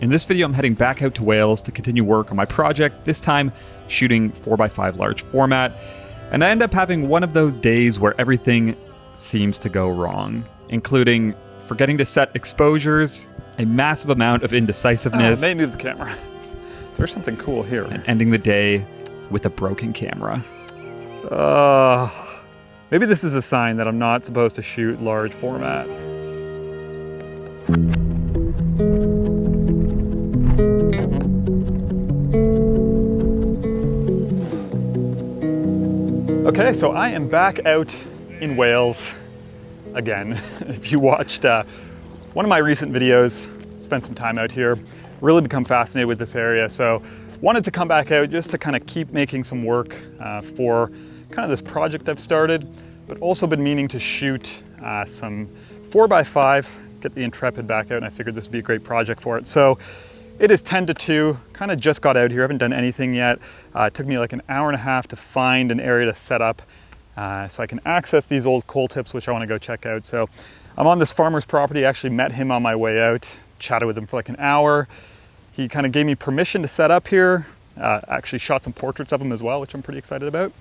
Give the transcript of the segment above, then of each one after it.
In this video, I'm heading back out to Wales to continue work on my project, this time shooting 4x5 large format, and I end up having one of those days where everything seems to go wrong, including forgetting to set exposures, a massive amount of indecisiveness. May move the camera. There's something cool here. And ending the day with a broken camera. Maybe this is a sign that I'm not supposed to shoot large format. Okay, so I am back out in Wales again. If you watched one of my recent videos, spent some time out here, really become fascinated with this area. So wanted to come back out just to kind of keep making some work for kind of this project I've started, but also been meaning to shoot some 4x5, get the Intrepid back out, and I figured this would be a great project for it. So it is 10 to 2, kind of just got out here, haven't done anything yet. It took me like an hour and a half to find an area to set up so I can access these old coal tips, which I want to go check out. So I'm on this farmer's property. I actually met him on my way out, chatted with him for like an hour. He kind of gave me permission to set up here. Actually shot some portraits of him as well, which I'm pretty excited about.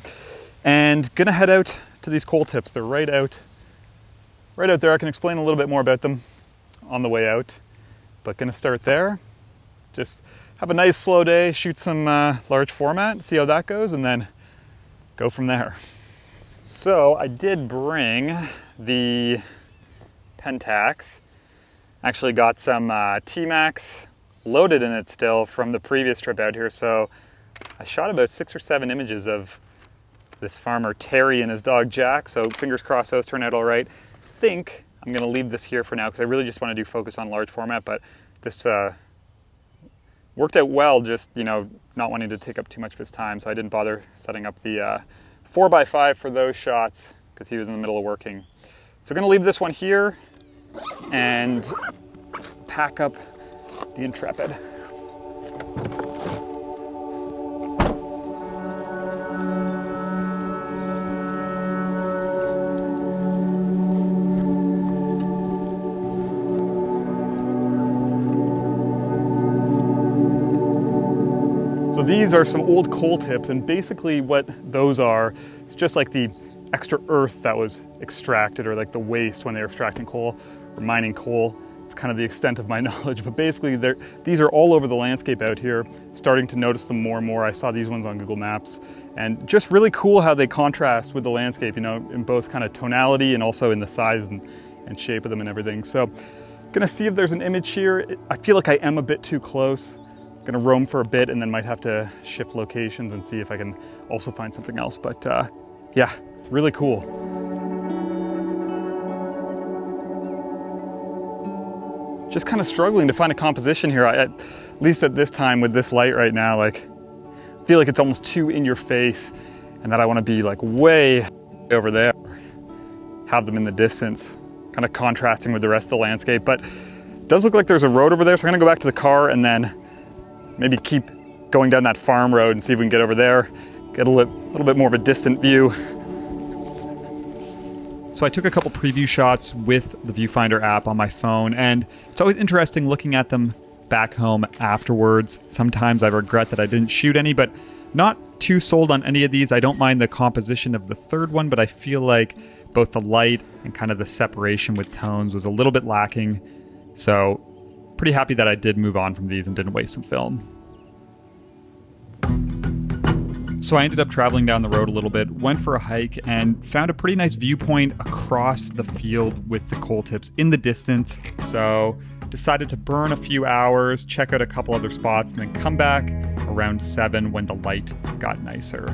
And gonna head out to these coal tips. They're right out there. I can explain a little bit more about them on the way out, but gonna start there. Just have a nice slow day, shoot some large format, see how that goes, and then go from there. So I did bring the Pentax. Actually got some T-Max loaded in it still from the previous trip out here. So I shot about 6 or 7 images of this farmer Terry and his dog Jack. So fingers crossed those turn out all right. I think I'm gonna leave this here for now because I really just want to do focus on large format, but this worked out well, just, you know, not wanting to take up too much of his time. So I didn't bother setting up the 4x5 for those shots because he was in the middle of working. So gonna leave this one here and pack up the Intrepid. So these are some old coal tips, and basically what those are, it's just like the extra earth that was extracted, or like the waste when they were extracting coal or mining coal. It's kind of the extent of my knowledge, but basically these are all over the landscape out here. Starting to notice them more and more. I saw these ones on Google Maps, and just really cool how they contrast with the landscape, you know, in both kind of tonality and also in the size and shape of them and everything. So gonna see if there's an image here. I feel like I am a bit too close. Gonna roam for a bit and then might have to shift locations and see if I can also find something else. But yeah, really cool. Just kind of struggling to find a composition here, at least at this time with this light right now. Like, I feel like it's almost too in your face and that I want to be like way over there, have them in the distance, kind of contrasting with the rest of the landscape. But it does look like there's a road over there, so I'm gonna go back to the car and then maybe keep going down that farm road and see if we can get over there, get a little bit more of a distant view. So I took a couple preview shots with the viewfinder app on my phone, and it's always interesting looking at them back home afterwards. Sometimes I regret that I didn't shoot any, but not too sold on any of these. I don't mind the composition of the third one, but I feel like both the light and kind of the separation with tones was a little bit lacking. So pretty happy that I did move on from these and didn't waste some film. So I ended up traveling down the road a little bit, went for a hike, and found a pretty nice viewpoint across the field with the coal tips in the distance. So decided to burn a few hours, check out a couple other spots, and then come back around 7 when the light got nicer.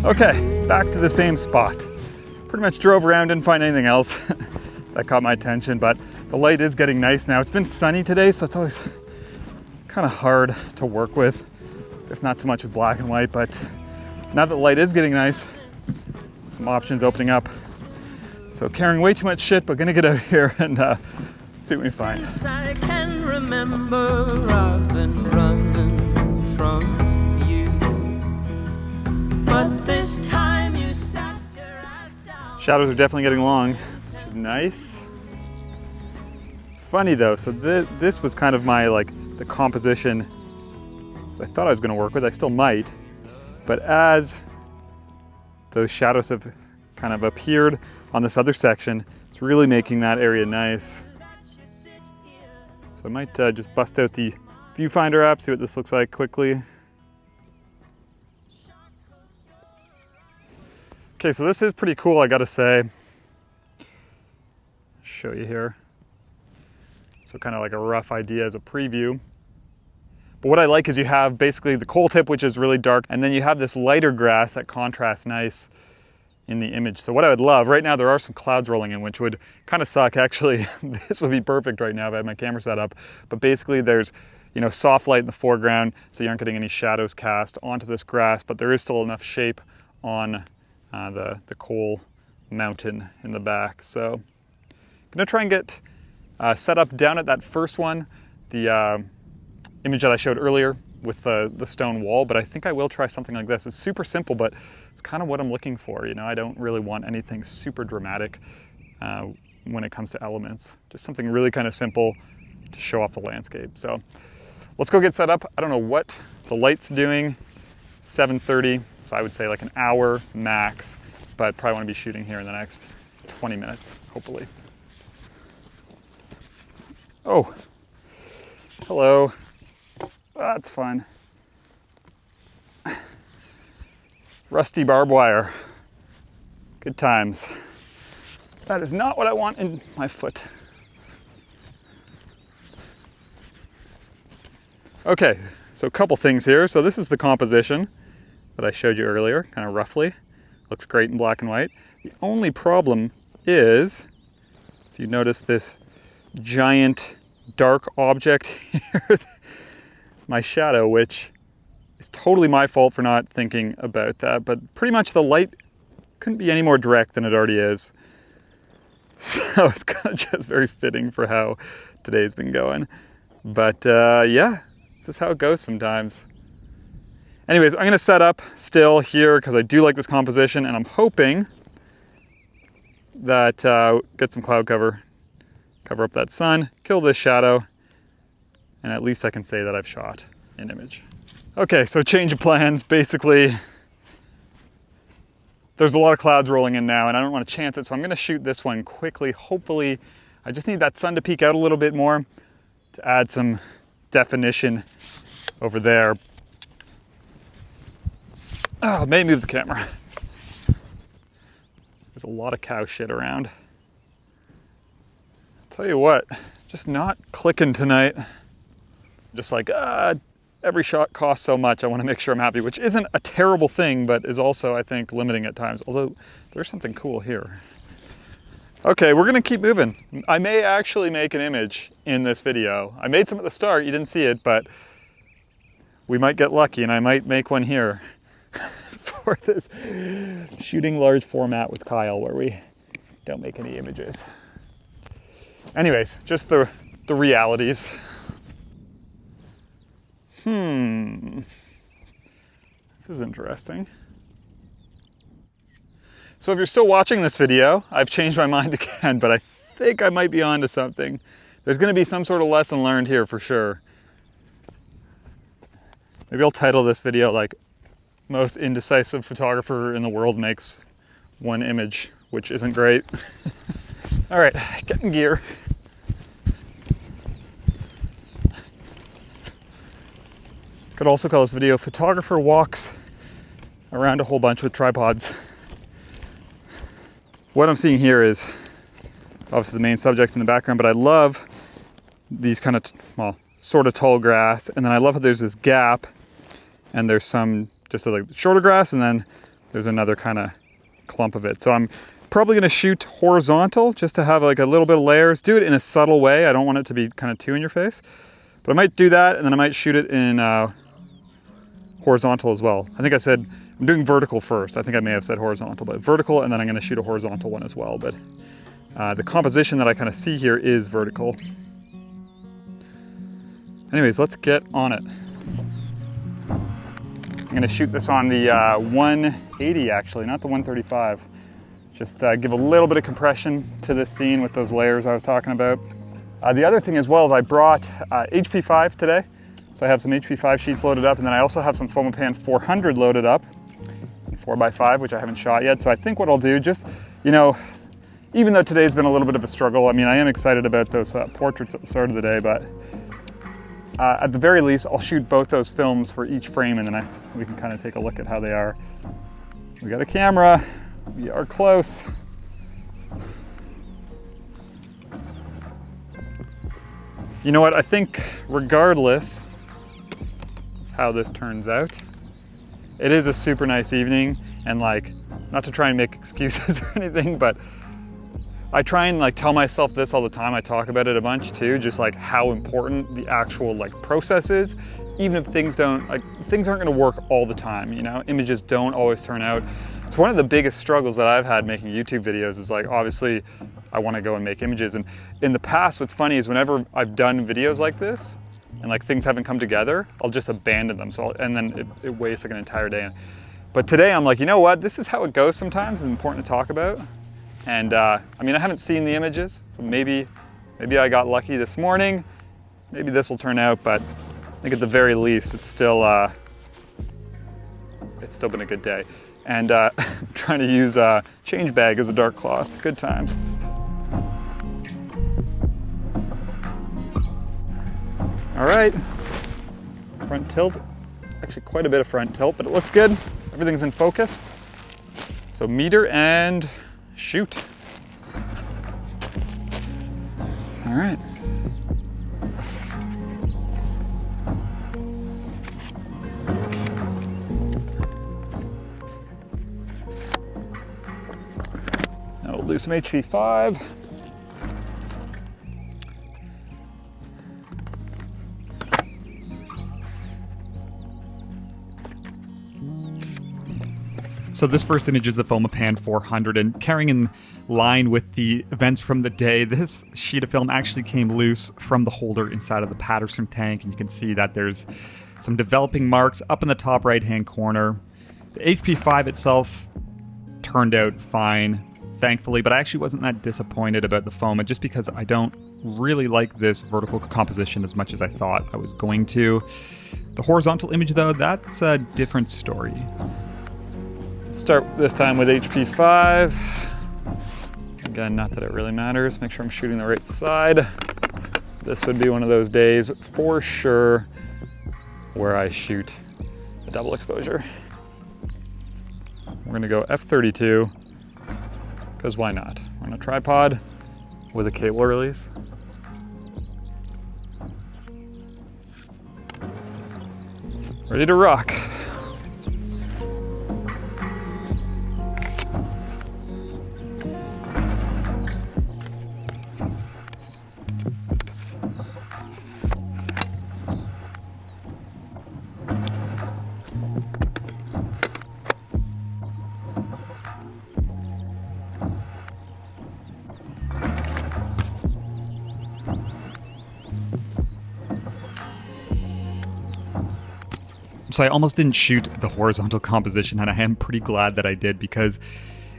Okay, back to the same spot. Pretty much drove around, didn't find anything else that caught my attention, but the light is getting nice now. It's been sunny today, so it's always kind of hard to work with. It's not so much with black and white, but now that the light is getting nice, some options opening up. So carrying way too much shit, but gonna get out here and see what we find. Since I can remember, I've been running from you, but this time Shadows are definitely getting long, which is nice. It's funny though, so this was kind of my, like, the composition that I thought I was gonna work with. I still might, but as those shadows have kind of appeared on this other section, it's really making that area nice. So I might just bust out the viewfinder app, see what this looks like quickly. Okay, so this is pretty cool, I gotta say. Show you here. So kind of like a rough idea as a preview. But what I like is you have basically the coal tip, which is really dark, and then you have this lighter grass that contrasts nice in the image. So what I would love, right now there are some clouds rolling in, which would kind of suck actually. This would be perfect right now if I had my camera set up. But basically there's, you know, soft light in the foreground, so you aren't getting any shadows cast onto this grass, but there is still enough shape on the coal mountain in the back. So I'm gonna try and get set up down at that first one, the image that I showed earlier with the stone wall, but I think I will try something like this. It's super simple, but it's kind of what I'm looking for. You know, I don't really want anything super dramatic when it comes to elements. Just something really kind of simple to show off the landscape. So let's go get set up. I don't know what the light's doing. 7:30, so I would say like an hour max, but probably want to be shooting here in the next 20 minutes, hopefully. Oh, hello. That's fun. Rusty barbed wire. Good times. That is not what I want in my foot. Okay, so a couple things here. So this is the composition that I showed you earlier, kind of roughly. Looks great in black and white. The only problem is, if you notice this giant dark object here, my shadow, which is totally my fault for not thinking about that, but pretty much the light couldn't be any more direct than it already is. So it's kind of just very fitting for how today's been going. But yeah, this is how it goes sometimes. Anyways, I'm gonna set up still here because I do like this composition, and I'm hoping that get some cloud cover up that sun, kill this shadow, and at least I can say that I've shot an image. Okay, so change of plans. Basically, there's a lot of clouds rolling in now and I don't want to chance it, so I'm gonna shoot this one quickly. Hopefully, I just need that sun to peek out a little bit more to add some definition over there. Oh, may move the camera. There's a lot of cow shit around. Tell you what, just not clicking tonight. Just like, every shot costs so much, I want to make sure I'm happy, which isn't a terrible thing, but is also, I think, limiting at times. Although, there's something cool here. Okay, we're gonna keep moving. I may actually make an image in this video. I made some at the start, you didn't see it, but we might get lucky and I might make one here for this shooting large format with Kyle where we don't make any images. Anyways, just the realities. This is interesting. So if you're still watching this video, I've changed my mind again, but I think I might be onto something. There's gonna be some sort of lesson learned here for sure. Maybe I'll title this video like, most indecisive photographer in the world makes one image, which isn't great. All right, get in gear. Could also call this video Photographer Walks Around a Whole Bunch with Tripods. What I'm seeing here is obviously the main subject in the background, but I love these kind of, well, sort of tall grass. And then I love how there's this gap and there's some just like shorter grass and then there's another kind of clump of it. So I'm probably gonna shoot horizontal just to have like a little bit of layers. Do it in a subtle way. I don't want it to be kind of too in your face. But I might do that and then I might shoot it in horizontal as well. I think I said, I'm doing vertical first. I think I may have said horizontal, but vertical, and then I'm gonna shoot a horizontal one as well. But the composition that I kind of see here is vertical. Anyways, let's get on it. I'm gonna shoot this on the 180 actually, not the 135. Just give a little bit of compression to this scene with those layers I was talking about. The other thing as well is I brought HP5 today. So I have some HP5 sheets loaded up, and then I also have some Fomapan 400 loaded up, 4x5, which I haven't shot yet. So I think what I'll do, just, you know, even though today's been a little bit of a struggle, I mean, I am excited about those portraits at the start of the day, but at the very least, I'll shoot both those films for each frame, and then we can kind of take a look at how they are. We got a camera, we are close. You know what, I think regardless how this turns out, it is a super nice evening, and like, not to try and make excuses or anything, but I try and like tell myself this all the time. I talk about it a bunch too, just like how important the actual like process is, even if things aren't gonna work all the time, you know, images don't always turn out. It's one of the biggest struggles that I've had making YouTube videos is like, obviously I wanna go and make images. And in the past, what's funny is whenever I've done videos like this, and like things haven't come together, I'll just abandon them. And then it wastes like an entire day. But today I'm like, you know what? This is how it goes sometimes. It's important to talk about. And I mean, I haven't seen the images, so maybe I got lucky this morning. Maybe this will turn out, but I think at the very least, it's still been a good day. And I'm trying to use change bag as a dark cloth. Good times. All right, front tilt, actually quite a bit of front tilt, but it looks good. Everything's in focus. So meter and shoot. All right. Now we'll do some HV5. So this first image is the Fomapan 400, and carrying in line with the events from the day, this sheet of film actually came loose from the holder inside of the Patterson tank, and you can see that there's some developing marks up in the top right-hand corner. The HP5 itself turned out fine, thankfully, but I actually wasn't that disappointed about the Foma just because I don't really like this vertical composition as much as I thought I was going to. The horizontal image, though, that's a different story. Start this time with HP5. Again, not that it really matters. Make sure I'm shooting the right side. This would be one of those days for sure where I shoot a double exposure. We're gonna go f32, because why not? We're on a tripod with a cable release. Ready to rock. So I almost didn't shoot the horizontal composition, and I am pretty glad that I did because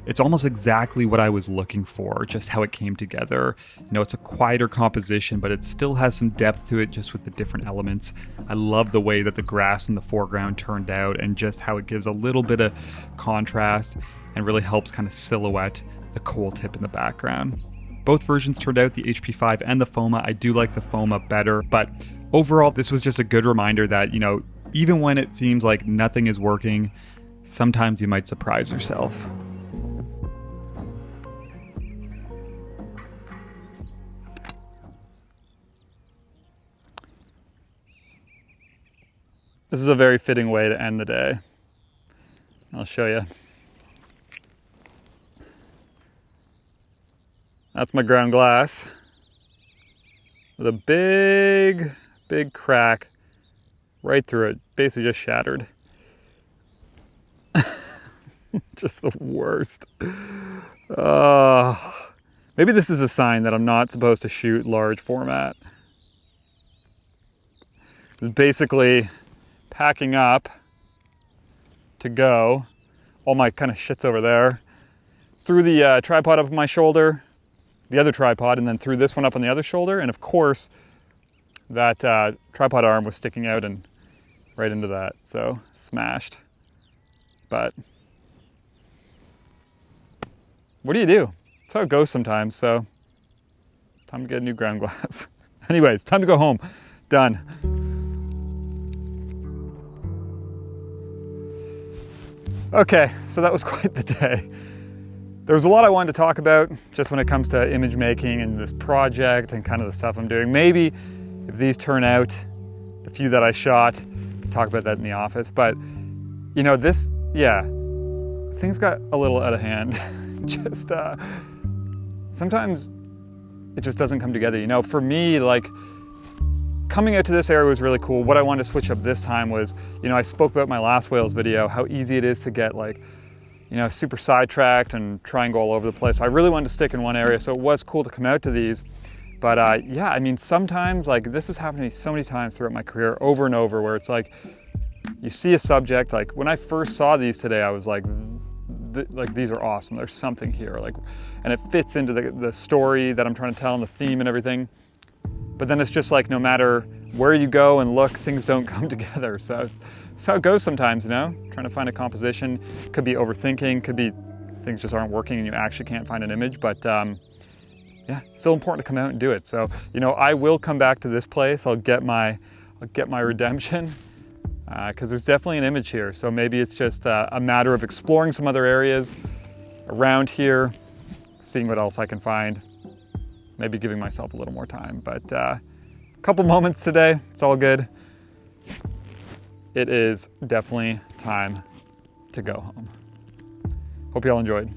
it's almost exactly what I was looking for, just how it came together. You know, it's a quieter composition, but it still has some depth to it just with the different elements. I love the way that the grass in the foreground turned out and just how it gives a little bit of contrast and really helps kind of silhouette the coal tip in the background. Both versions turned out, the HP5 and the Foma. I do like the Foma better, but overall, this was just a good reminder that, you know, even when it seems like nothing is working, sometimes you might surprise yourself. This is a very fitting way to end the day. I'll show you. That's my ground glass with a big crack right through it, basically just shattered. Just the worst. Maybe this is a sign that I'm not supposed to shoot large format. It's basically packing up to go. All my kind of shit's over there. threw the tripod up on my shoulder, the other tripod, and then threw this one up on the other shoulder. And of course, that tripod arm was sticking out and right into that. So smashed. But what do you do? That's how it goes sometimes. So time to get a new ground glass. Anyways, time to go home. Done. Okay, so that was quite the day. There was a lot I wanted to talk about just when it comes to image making and this project and kind of the stuff I'm doing. Maybe if these turn out, the few that I shot, talk about that in the office. But you know, this, yeah, things got a little out of hand. Just sometimes it just doesn't come together. You know, for me, like, coming out to this area was really cool. What I wanted to switch up this time was, you know, I spoke about my last whales video, how easy it is to get, like, you know, super sidetracked and try and go all over the place. So I really wanted to stick in one area, so it was cool to come out to these. But yeah, I mean, sometimes, like, this has happened to me so many times throughout my career, over and over, where it's like, you see a subject, like when I first saw these today, I was like these are awesome. There's something here, like, and it fits into the story that I'm trying to tell and the theme and everything. But then it's just like, no matter where you go and look, things don't come together. So that's how it goes sometimes, you know? Trying to find a composition, could be overthinking, could be things just aren't working and you actually can't find an image, but yeah, it's still important to come out and do it. So, you know, I will come back to this place. I'll get my redemption, because there's definitely an image here. So maybe it's just a matter of exploring some other areas around here, seeing what else I can find, maybe giving myself a little more time. But a couple moments today, it's all good. It is definitely time to go home. Hope you all enjoyed.